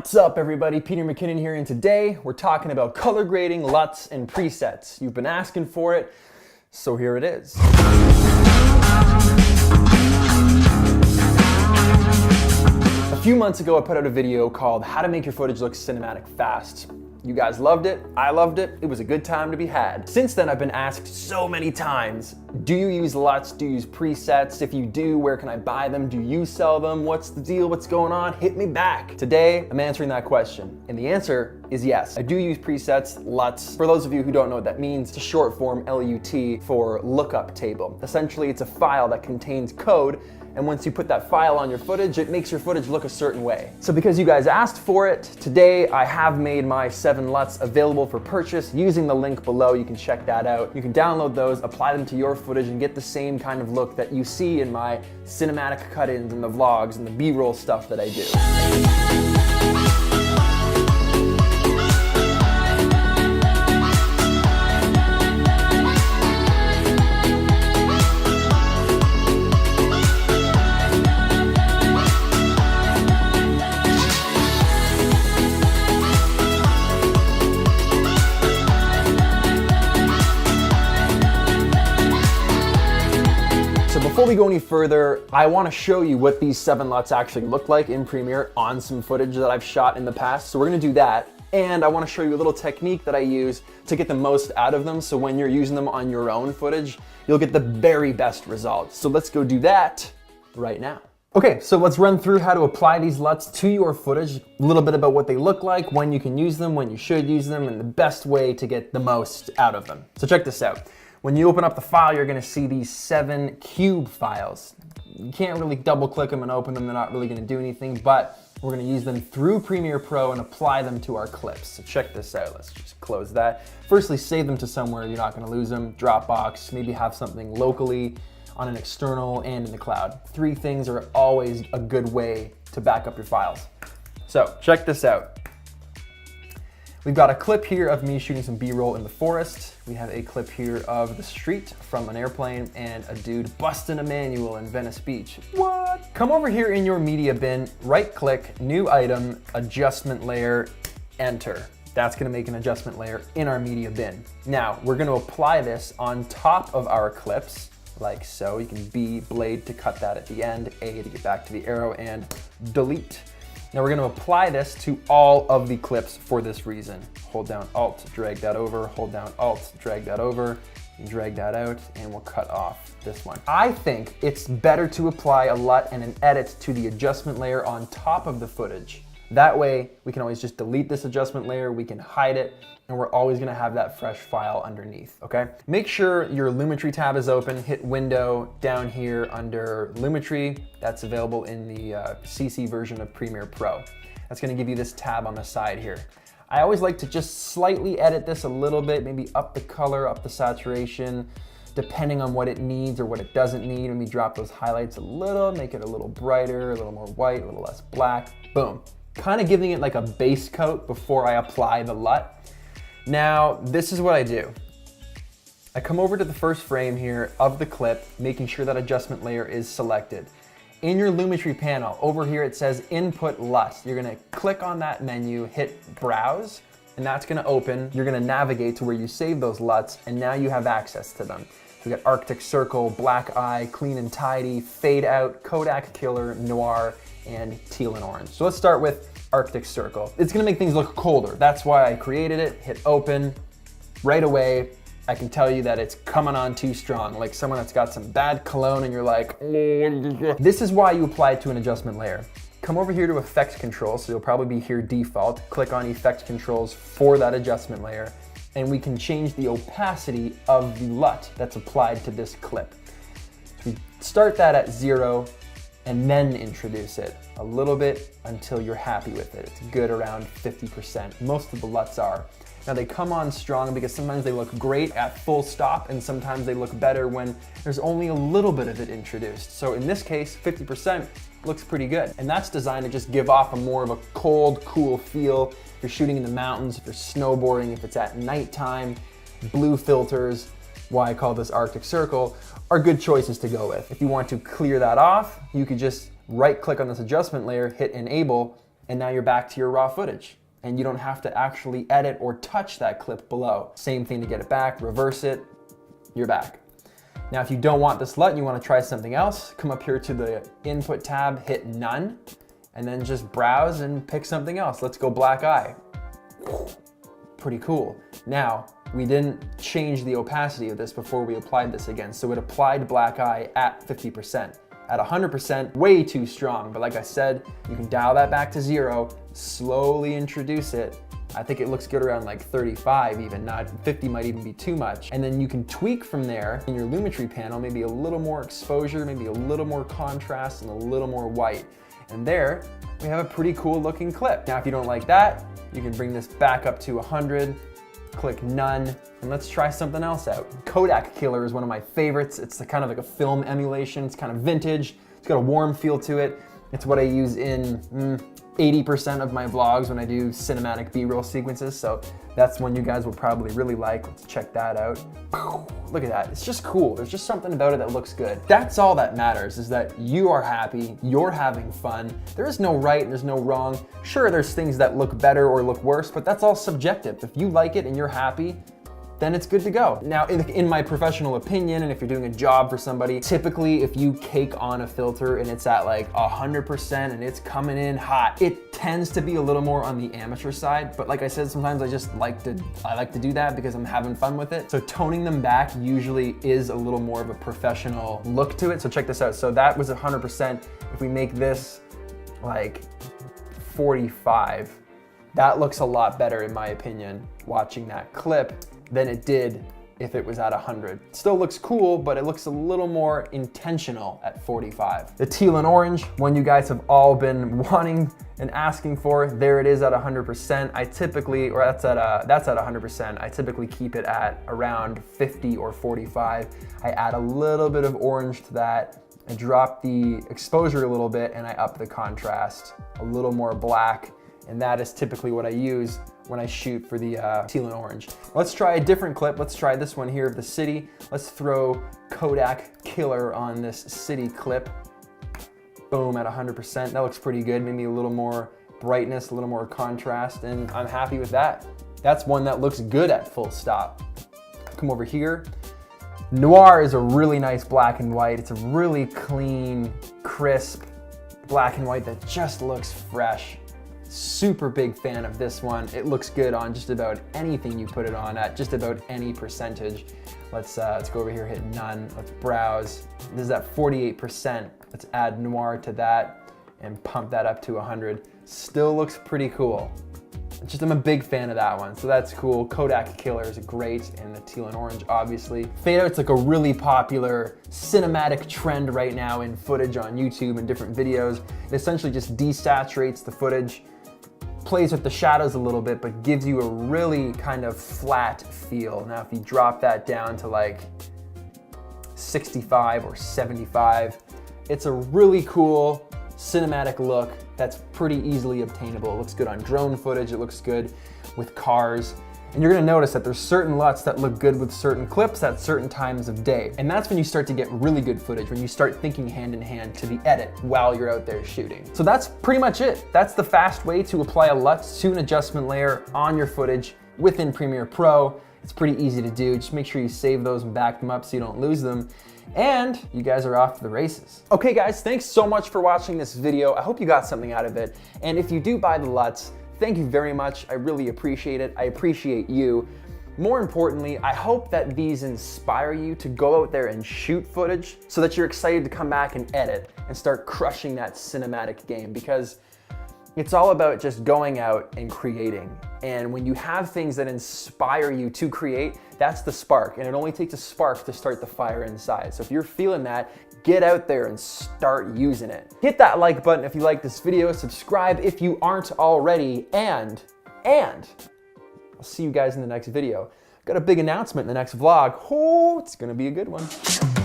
What's up everybody, Peter McKinnon here, and today we're talking about color grading, LUTs, and presets. You've been asking for it, so here it is. A few months ago I put out a video called How to Make Your Footage Look Cinematic Fast. You guys loved it, I loved it, it was a good time to be had. Since then I've been asked so many times, do you use LUTs, do you use presets? If you do, where can I buy them? Do you sell them? What's the deal, what's going on? Hit me back. Today I'm answering that question, and the answer is yes. I do use presets, LUTs. For those of you who don't know what that means, it's a short form, LUT, for lookup table. Essentially it's a file that contains code, and once you put that file on your footage, it makes your footage look a certain way. So because you guys asked for it, today I have made my 7 LUTs available for purchase using the link below. You can check that out. You can download those, apply them to your footage, and get the same kind of look that you see in my cinematic cut-ins and the vlogs and the B-roll stuff that I do. Before we go any further, I want to show you what these 7 LUTs actually look like in Premiere on some footage that I've shot in the past. So we're going to do that, and I want to show you a little technique that I use to get the most out of them, so when you're using them on your own footage, you'll get the very best results. So let's go do that right now. Okay, so let's run through how to apply these LUTs to your footage, a little bit about what they look like, when you can use them, when you should use them, and the best way to get the most out of them. So check this out. When you open up the file, you're gonna see these 7 cube files. You can't really double click them and open them, they're not really gonna do anything, but we're gonna use them through Premiere Pro and apply them to our clips. So check this out, let's just close that. Firstly, save them to somewhere you're not gonna lose them, Dropbox, maybe have something locally on an external and in the cloud. 3 things are always a good way to back up your files. So check this out. We've got a clip here of me shooting some B-roll in the forest. We have a clip here of the street from an airplane and a dude busting a manual in Venice Beach. What? Come over here in your media bin, right click, new item, adjustment layer, enter. That's gonna make an adjustment layer in our media bin. Now, we're gonna apply this on top of our clips, like so. You can B, blade to cut that at the end, A to get back to the arrow, and delete. Now we're going to apply this to all of the clips for this reason. Hold down Alt, drag that over, hold down Alt, drag that over, and drag that out, and we'll cut off this one. I think it's better to apply a LUT and an edit to the adjustment layer on top of the footage. That way, we can always just delete this adjustment layer, we can hide it, and we're always gonna have that fresh file underneath, okay? Make sure your Lumetri tab is open, hit Window down here under Lumetri. That's available in the CC version of Premiere Pro. That's gonna give you this tab on the side here. I always like to just slightly edit this a little bit, maybe up the color, up the saturation, depending on what it needs or what it doesn't need. Maybe drop those highlights a little, make it a little brighter, a little more white, a little less black, boom. Kind of giving it like a base coat before I apply the LUT. Now, this is what I do. I come over to the first frame here of the clip, making sure that adjustment layer is selected. In your Lumetri panel, over here it says Input LUT. You're gonna click on that menu, hit Browse, and that's gonna open. You're gonna navigate to where you save those LUTs, and now you have access to them. We got Arctic Circle, Black Eye, Clean and Tidy, Fade Out, Kodak Killer, Noir, and Teal and Orange. So let's start with Arctic Circle. It's gonna make things look colder. That's why I created it, hit open. Right away, I can tell you that it's coming on too strong, like someone that's got some bad cologne and you're like, oh. This is why you apply it to an adjustment layer. Come over here to Effects Controls, so you'll probably be here default. Click on Effects Controls for that adjustment layer, and we can change the opacity of the LUT that's applied to this clip. So we start that at 0, and then introduce it a little bit until you're happy with it. It's good around 50%. Most of the LUTs are. Now they come on strong because sometimes they look great at full stop and sometimes they look better when there's only a little bit of it introduced. So in this case, 50% looks pretty good. And that's designed to just give off a more of a cold, cool feel. If you're shooting in the mountains, if you're snowboarding, if it's at nighttime, blue filters, why I call this Arctic Circle, are good choices to go with. If you want to clear that off, you could just right click on this adjustment layer, hit enable, and now you're back to your raw footage. And you don't have to actually edit or touch that clip below. Same thing to get it back, reverse it, you're back. Now, if you don't want this LUT and you want to try something else, come up here to the input tab, hit none, and then just browse and pick something else. Let's go black eye. Pretty cool. Now, we didn't change the opacity of this before we applied this again, so it applied black eye at 50%. At 100%, way too strong, but like I said, you can dial that back to 0, slowly introduce it. I think it looks good around like 35 even, not 50 might even be too much. And then you can tweak from there in your lumetri panel, maybe a little more exposure, maybe a little more contrast, and a little more white. And there, we have a pretty cool looking clip. Now, if you don't like that, you can bring this back up to 100, click none, and let's try something else out. Kodak Killer is one of my favorites. It's kind of like a film emulation. It's kind of vintage. It's got a warm feel to it. It's what I use in 80% of my vlogs when I do cinematic B-roll sequences, so that's one you guys will probably really like. Let's check that out. Look at that, it's just cool. There's just something about it that looks good. That's all that matters, is that you are happy, you're having fun. There is no right and there's no wrong. Sure, there's things that look better or look worse, but that's all subjective. If you like it and you're happy, then it's good to go. Now, in my professional opinion, and if you're doing a job for somebody, typically if you cake on a filter and it's at like 100% and it's coming in hot, it tends to be a little more on the amateur side. But like I said, sometimes I like to do that because I'm having fun with it. So toning them back usually is a little more of a professional look to it. So check this out. So that was 100%. If we make this like 45, that looks a lot better in my opinion, watching that clip, than it did if it was at 100. Still looks cool, but it looks a little more intentional at 45. The teal and orange, one you guys have all been wanting and asking for, there it is at 100%. I typically, or that's at 100%. I typically keep it at around 50 or 45. I add a little bit of orange to that. I drop the exposure a little bit and I up the contrast, a little more black. And that is typically what I use when I shoot for the teal and orange. Let's try a different clip. Let's try this one here of the city. Let's throw Kodak Killer on this city clip. Boom, at 100%. That looks pretty good. Maybe a little more brightness, a little more contrast, and I'm happy with that. That's one that looks good at full stop. Come over here. Noir is a really nice black and white. It's a really clean, crisp black and white that just looks fresh. Super big fan of this one. It looks good on just about anything you put it on at, just about any percentage. Let's go over here, hit none. Let's browse. This is at 48%. Let's add noir to that and pump that up to 100. Still looks pretty cool. I'm a big fan of that one, so that's cool. Kodak Killer is great, and the teal and orange, obviously. Fade out's like a really popular cinematic trend right now in footage on YouTube and different videos. It essentially just desaturates the footage, plays with the shadows a little bit, but gives you a really kind of flat feel. Now, if you drop that down to like 65 or 75, it's a really cool cinematic look that's pretty easily obtainable. It looks good on drone footage, it looks good with cars. And you're gonna notice that there's certain LUTs that look good with certain clips at certain times of day. And that's when you start to get really good footage, when you start thinking hand in hand to the edit while you're out there shooting. So that's pretty much it. That's the fast way to apply a LUT to an adjustment layer on your footage within Premiere Pro. It's pretty easy to do. Just make sure you save those and back them up so you don't lose them. And you guys are off to the races. Okay guys, thanks so much for watching this video. I hope you got something out of it. And if you do buy the LUTs, thank you very much. I really appreciate it. I appreciate you. More importantly, I hope that these inspire you to go out there and shoot footage so that you're excited to come back and edit and start crushing that cinematic game, because it's all about just going out and creating. And when you have things that inspire you to create, that's the spark. And it only takes a spark to start the fire inside. So if you're feeling that, get out there and start using it. Hit that like button if you like this video, subscribe if you aren't already, and I'll see you guys in the next video. Got a big announcement in the next vlog. Oh, it's gonna be a good one.